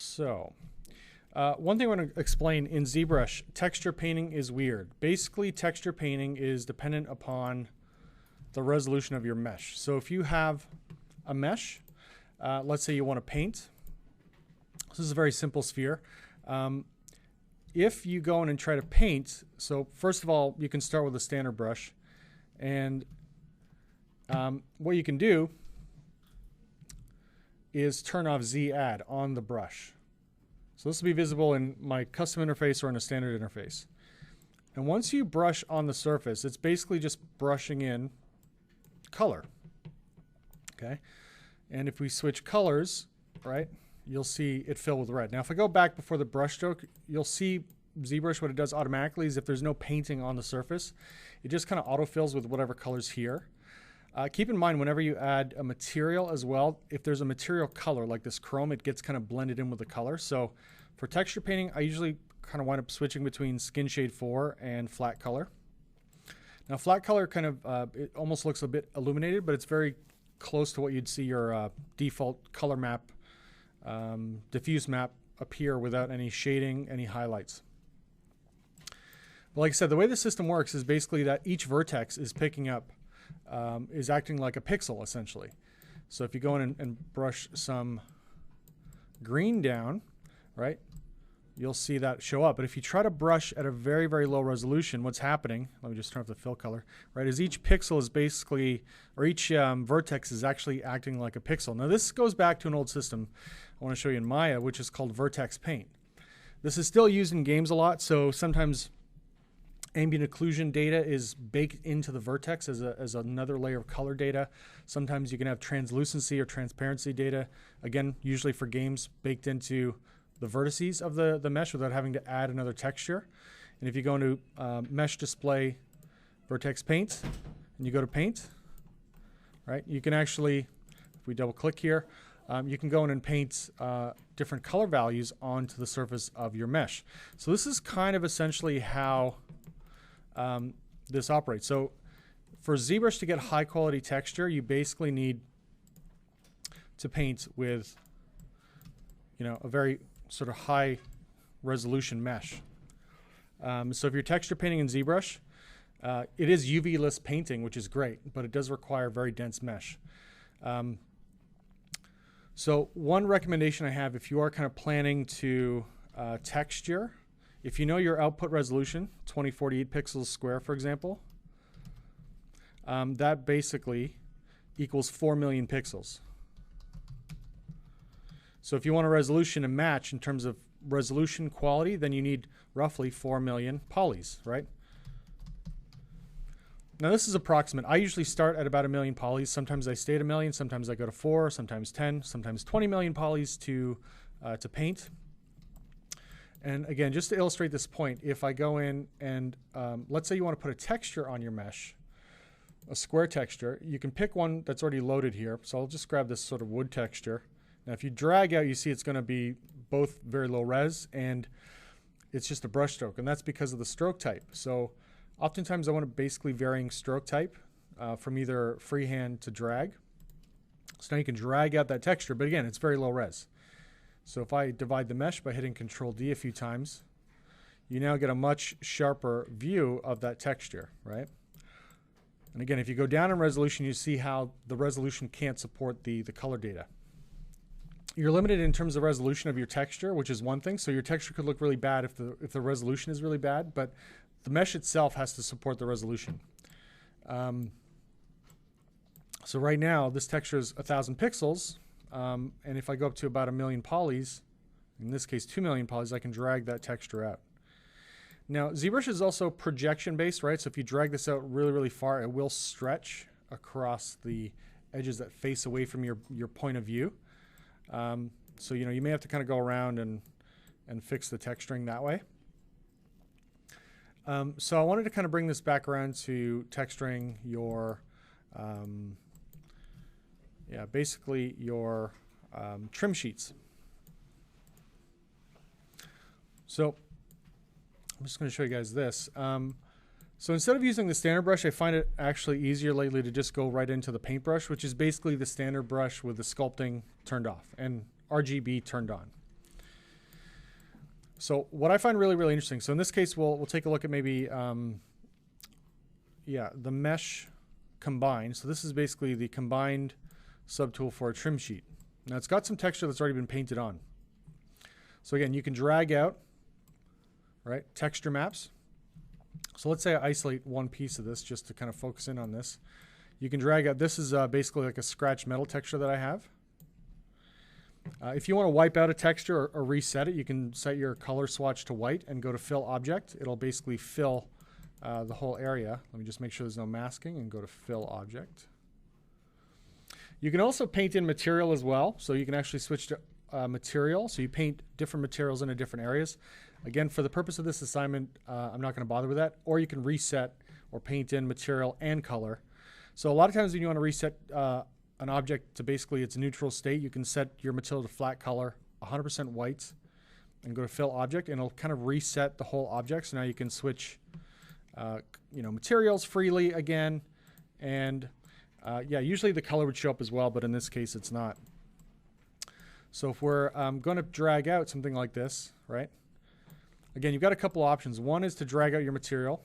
So, one thing I want to explain in ZBrush, texture painting is weird. Basically, texture painting is dependent upon the resolution of your mesh. So if you have a mesh, let's say you want to paint. This is a very simple sphere. If you go in and try to paint, so first of all, you can start with a standard brush. And what you can do is turn off Z add on the brush. So this will be visible in my custom interface or in a standard interface. And once you brush on the surface, it's basically just brushing in color. Okay. And if we switch colors, right, you'll see it fill with red. Now, if I go back before the brush stroke, you'll see ZBrush, what it does automatically is if there's no painting on the surface, it just kind of autofills with whatever color's here. Keep in mind, whenever you add a material as well, if there's a material color like this chrome, it gets kind of blended in with the color. So for texture painting, I usually kind of wind up switching between Skin Shade 4 and Flat Color. Now, Flat Color kind of, it almost looks a bit illuminated, but it's very close to what you'd see your default color map, diffuse map appear without any shading, any highlights. But like I said, the way the system works is basically that each vertex is picking up, is acting like a pixel essentially. So if you go in and brush some green down, right, you'll see that show up. But if you try to brush at a very, very low resolution, what's happening, let me just turn off the fill color, right, is each pixel is basically, or each vertex is actually acting like a pixel. Now this goes back to an old system I want to show you in Maya, which is called Vertex Paint. This is still used in games a lot, so sometimes ambient occlusion data is baked into the vertex as another layer of color data. Sometimes you can have translucency or transparency data, again, usually for games, baked into the vertices of the mesh without having to add another texture. And if you go into Mesh Display Vertex Paint, and you go to Paint, right, you can actually, if we double click here, you can go in and paint different color values onto the surface of your mesh. So this is kind of essentially how this operates. So for ZBrush to get high quality texture, you basically need to paint with, you know, a very sort of high resolution mesh. So if you're texture painting in ZBrush, it is UV-less painting, which is great, but it does require very dense mesh. So one recommendation I have, if you are kind of planning to texture, if you know your output resolution, 2048 pixels square, for example, that basically equals 4 million pixels. So if you want a resolution to match in terms of resolution quality, then you need roughly 4 million polys, right? Now this is approximate. I usually start at about 1 million polys. Sometimes I stay at 1 million, sometimes I go to 4, sometimes 10, sometimes 20 million polys to paint. And again, just to illustrate this point, if I go in and let's say you want to put a texture on your mesh, a square texture, you can pick one that's already loaded here. So I'll just grab this sort of wood texture. Now if you drag out, you see it's going to be both very low res and it's just a brush stroke, and that's because of the stroke type. So oftentimes I want a basically varying stroke type from either freehand to drag. So now you can drag out that texture, but again, it's very low res. So if I divide the mesh by hitting Control D a few times, you now get a much sharper view of that texture, right? And again, if you go down in resolution, you see how the resolution can't support the color data. You're limited in terms of resolution of your texture, which is one thing. So your texture could look really bad if the resolution is really bad, but the mesh itself has to support the resolution. So right now, this texture is 1,000 pixels. And if I go up to about 1 million polys, in this case 2 million polys, I can drag that texture out. Now ZBrush is also projection based, right? So if you drag this out really, really far, it will stretch across the edges that face away from your point of view. So you know, you may have to kind of go around and fix the texturing that way. So I wanted to kind of bring this back around to texturing your basically your trim sheets. So I'm just going to show you guys this. So instead of using the standard brush, I find it actually easier lately to just go right into the paintbrush, which is basically the standard brush with the sculpting turned off and RGB turned on. So what I find really, really interesting, so in this case, we'll take a look at maybe, the mesh combine. So this is basically the combined subtool for a trim sheet. Now it's got some texture that's already been painted on. So again, you can drag out, right, texture maps. So let's say I isolate one piece of this just to kind of focus in on this. You can drag out, this is basically like a scratch metal texture that I have. If you want to wipe out a texture or reset it, you can set your color swatch to white and go to fill object. It'll basically fill the whole area. Let me just make sure there's no masking and go to fill object. You can also paint in material as well. So you can actually switch to material. So you paint different materials into different areas. Again, for the purpose of this assignment, I'm not going to bother with that. Or you can reset or paint in material and color. So a lot of times when you want to reset an object to basically its neutral state, you can set your material to flat color, 100% white, and go to fill object, and it'll kind of reset the whole object. So now you can switch materials freely again, and usually the color would show up as well, but in this case it's not. So if we're going to drag out something like this, right? Again, you've got a couple options. One is to drag out your material.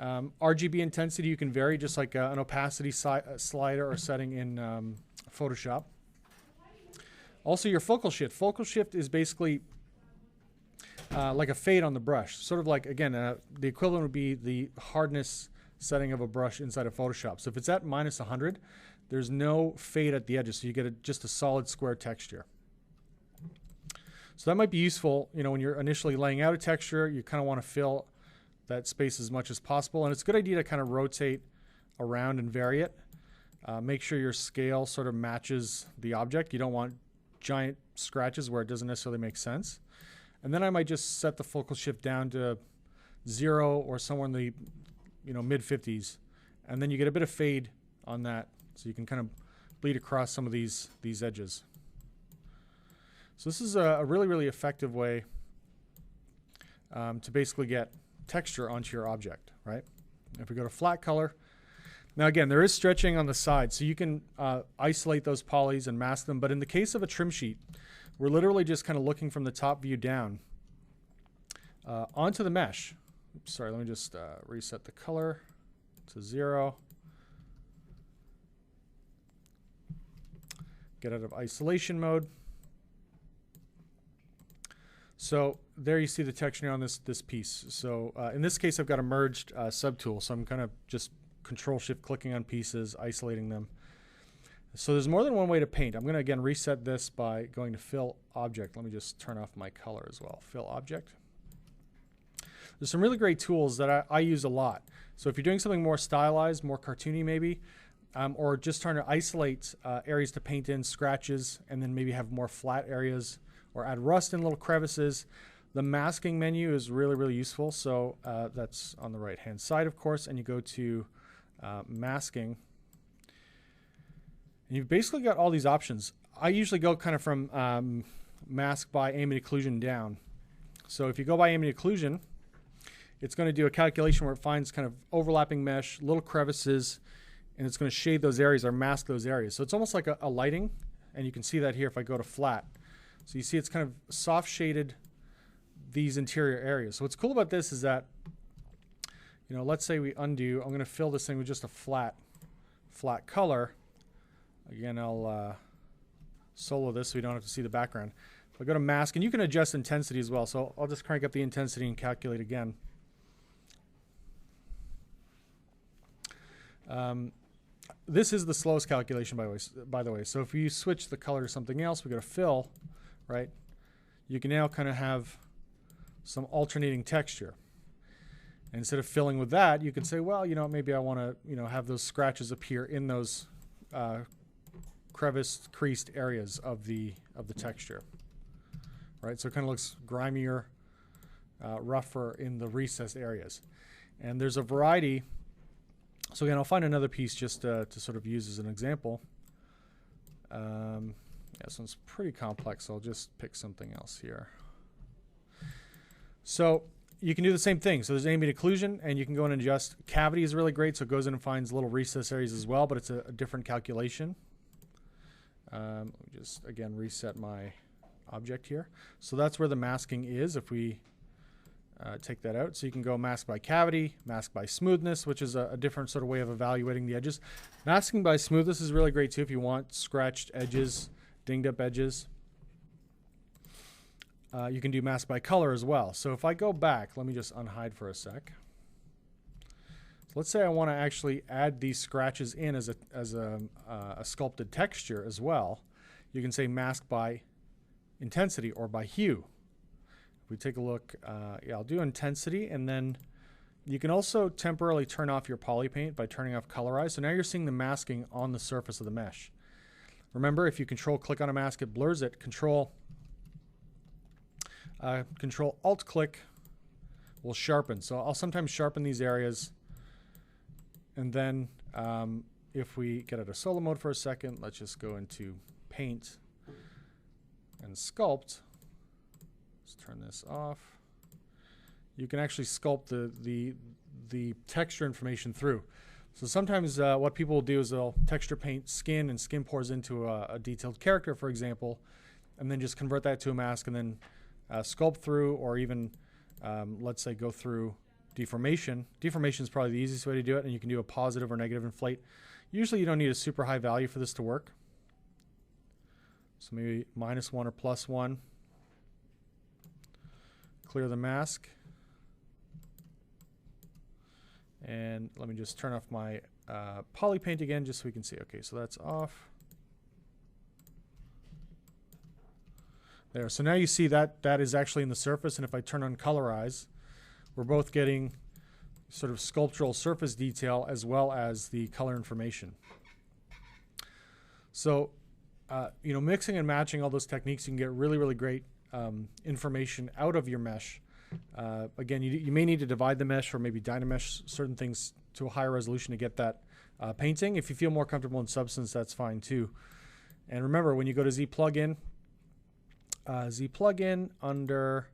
RGB intensity you can vary, just like an opacity slider or setting in Photoshop. Also your focal shift. Focal shift is basically like a fade on the brush. Sort of like, again, the equivalent would be the hardness setting of a brush inside of Photoshop. So if it's at minus 100, there's no fade at the edges, so you get just a solid square texture. So that might be useful, when you're initially laying out a texture, you kind of want to fill that space as much as possible. And it's a good idea to kind of rotate around and vary it. Make sure your scale sort of matches the object. You don't want giant scratches where it doesn't necessarily make sense. And then I might just set the focal shift down to 0 or somewhere in the mid 50s. And then you get a bit of fade on that, so you can kind of bleed across some of these edges. So this is a really, really effective way to basically get texture onto your object, right? If we go to flat color, now again, there is stretching on the side, so you can isolate those polys and mask them, but in the case of a trim sheet, we're literally just kind of looking from the top view down onto the mesh. Oops, sorry, let me just reset the color to 0. Get out of isolation mode. So there you see the texture on this piece. So in this case, I've got a merged subtool. So I'm kind of just Control-Shift clicking on pieces, isolating them. So there's more than one way to paint. I'm going to, again, reset this by going to Fill Object. Let me just turn off my color as well. Fill Object. There's some really great tools that I use a lot. So if you're doing something more stylized, more cartoony maybe, or just trying to isolate areas to paint in, scratches, and then maybe have more flat areas, or add rust in little crevices, the masking menu is really, really useful. So that's on the right-hand side, of course, and you go to masking. And you've basically got all these options. I usually go kind of from mask by ambient occlusion down. So if you go by ambient occlusion, it's going to do a calculation where it finds kind of overlapping mesh, little crevices, and it's going to shade those areas or mask those areas. So it's almost like a lighting, and you can see that here if I go to flat. So you see it's kind of soft shaded these interior areas. So what's cool about this is that, let's say we undo. I'm going to fill this thing with just a flat color. Again, I'll solo this so we don't have to see the background. If I go to mask, and you can adjust intensity as well. So I'll just crank up the intensity and calculate again. This is the slowest calculation, by the way. So if you switch the color to something else, we go to fill, right? You can now kind of have some alternating texture. And instead of filling with that, you can say, well, maybe I want to, have those scratches appear in those creased areas of the texture, right? So it kind of looks grimier, rougher in the recessed areas. And there's a variety. So again, I'll find another piece just to sort of use as an example. This one's pretty complex, so I'll just pick something else here. So you can do the same thing. So there's ambient occlusion, and you can go in and adjust. Cavity is really great, so it goes in and finds little recess areas as well, but it's a different calculation. Let me just, again, reset my object here. So that's where the masking is if we take that out. So you can go mask by cavity, mask by smoothness, which is a different sort of way of evaluating the edges. Masking by smoothness is really great too if you want scratched edges, dinged up edges. You can do mask by color as well. So if I go back, let me just unhide for a sec. So let's say I want to actually add these scratches in as a sculpted texture as well. You can say mask by intensity or by hue. If we take a look, yeah, I'll do intensity, and then you can also temporarily turn off your poly paint by turning off colorize. So now you're seeing the masking on the surface of the mesh. Remember, if you control click on a mask, it blurs it. Control alt click will sharpen. So I'll sometimes sharpen these areas, and then if we get out of solo mode for a second, let's just go into paint and sculpt. Let's turn this off. You can actually sculpt the texture information through. So sometimes what people will do is they'll texture paint skin, and skin pours into a detailed character, for example, and then just convert that to a mask and then sculpt through, or even let's say go through deformation. Deformation is probably the easiest way to do it, and you can do a positive or negative inflate. Usually you don't need a super high value for this to work. So maybe -1 or +1. Clear the mask. And let me just turn off my poly paint again just so we can see. Okay, so that's off. There, so now you see that that is actually in the surface, and if I turn on colorize, we're both getting sort of sculptural surface detail as well as the color information. So, you know, mixing and matching all those techniques, you can get really, really great information out of your mesh. Again, you may need to divide the mesh or maybe dynamesh certain things to a higher resolution to get that painting. If you feel more comfortable in Substance, that's fine too. And remember, when you go to Z Plugin under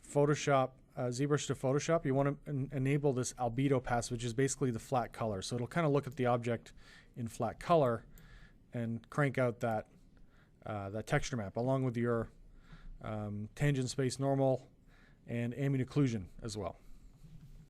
Photoshop, ZBrush to Photoshop, you want to enable this albedo pass, which is basically the flat color. So it'll kind of look at the object in flat color and crank out that that texture map along with your tangent space normal and ambient occlusion as well.